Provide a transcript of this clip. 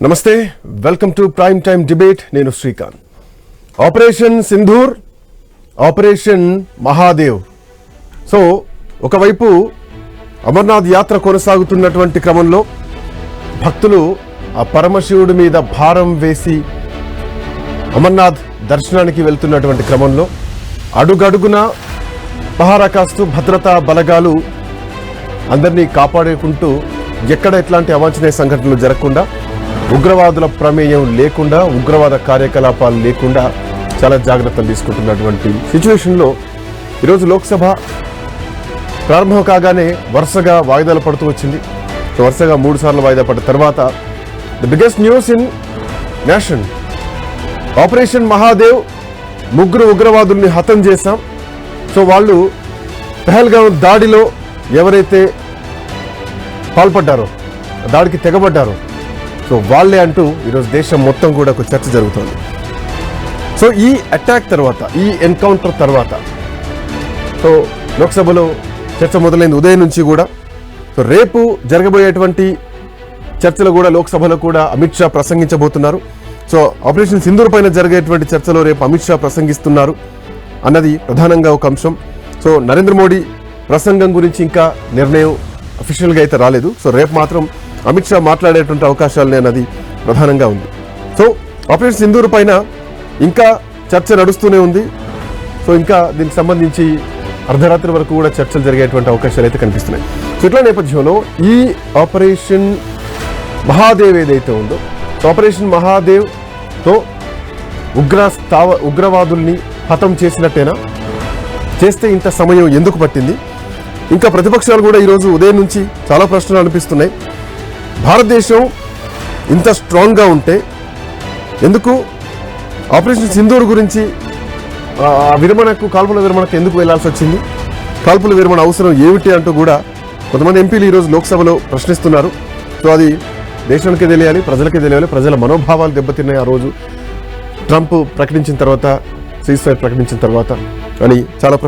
నమస్తే, welcome to prime time debate. నేను Srikanth. Operation Sindoor, operation Mahadev. So ఒకవైపు అమర్నాథ్ యాత్ర కొనసాగుతున్నటువంటి క్రమంలో భక్తులు ఆ పరమశివుడి మీద భారం వేసి అమర్నాథ్ దర్శనానికి వెళ్తున్నటువంటి క్రమంలో అడుగడుగున పహారా కాస్తూ భద్రతా బలగాలు అందరినీ కాపాడుకుంటూ ఎక్కడ ఎట్లాంటి అవాంఛనీయ సంఘటనలు జరగకుండా, ఉగ్రవాదుల ప్రమేయం లేకుండా, ఉగ్రవాద కార్యకలాపాలు లేకుండా చాలా జాగ్రత్తలు తీసుకుంటున్నటువంటి సిచ్యువేషన్లో ఈరోజు లోక్సభ ప్రారంభం కాగానే వరుసగా వాయిదాలు పడుతూ వచ్చింది. సో వరుసగా 3 సార్లు వాయిదా పడ్డ తర్వాత the biggest news in nation, operation Mahadev. 3 ఉగ్రవాదుల్ని హతం చేశాం. సో వాళ్ళు పెహల్గాం దాడిలో ఎవరైతే పాల్పడ్డారో, దాడికి తెగబడ్డారో, సో వాళ్ళే అంటూ ఈరోజు దేశం మొత్తం కూడా ఒక చర్చ జరుగుతోంది. సో ఈ అటాక్ తర్వాత, ఈ ఎన్కౌంటర్ తర్వాత సో లోక్సభలో చర్చ మొదలైంది ఉదయం నుంచి కూడా. సో రేపు జరగబోయేటువంటి చర్చలు కూడా లోక్సభలో కూడా అమిత్ షా ప్రసంగించబోతున్నారు. సో ఆపరేషన్ సింధూర్ పైన జరిగేటువంటి చర్చలో రేపు అమిత్ షా ప్రసంగిస్తున్నారు అన్నది ప్రధానంగా ఒక అంశం. సో నరేంద్ర మోడీ ప్రసంగం గురించి ఇంకా నిర్ణయం అఫీషియల్గా అయితే రాలేదు. సో రేపు మాత్రం అమిత్ షా మాట్లాడేటువంటి అవకాశాలు అన్నది ప్రధానంగా ఉంది. సో ఆపరేషన్ సింధూర్ పైన ఇంకా చర్చ నడుస్తూనే ఉంది. సో ఇంకా దీనికి సంబంధించి అర్ధరాత్రి వరకు కూడా చర్చలు జరిగేటువంటి అవకాశాలు అయితే కనిపిస్తున్నాయి. సో ఇట్లా నేపథ్యంలో ఈ ఆపరేషన్ మహాదేవ్ ఏదైతే ఉందో, సో ఆపరేషన్ మహాదేవ్తో ఉగ్రవాదుల్ని హతం చేసినట్టేనా? చేస్తే ఇంత సమయం ఎందుకు పట్టింది? ఇంకా ప్రతిపక్షాలు కూడా ఈరోజు ఉదయం నుంచి చాలా ప్రశ్నలు అనిపిస్తున్నాయి. భారతదేశం ఇంత స్ట్రాంగ్గా ఉంటే ఎందుకు ఆపరేషన్ సింధూర్ గురించి కాల్పుల విరమణకు ఎందుకు వెళ్లాల్సి వచ్చింది? కాల్పుల విరమణ అవసరం ఏమిటి అంటూ కూడా కొంతమంది ఎంపీలు ఈరోజు లోక్సభలో ప్రశ్నిస్తున్నారు. సో అది దేశానికి తెలియాలి, ప్రజలకి తెలియాలి. ప్రజల మనోభావాలు దెబ్బతిన్నాయి ఆ రోజు ట్రంప్ ప్రకటించిన తర్వాత, సీజ్ ఫైర్ ప్రకటించిన తర్వాత అని చాలా ప్రశ్నలు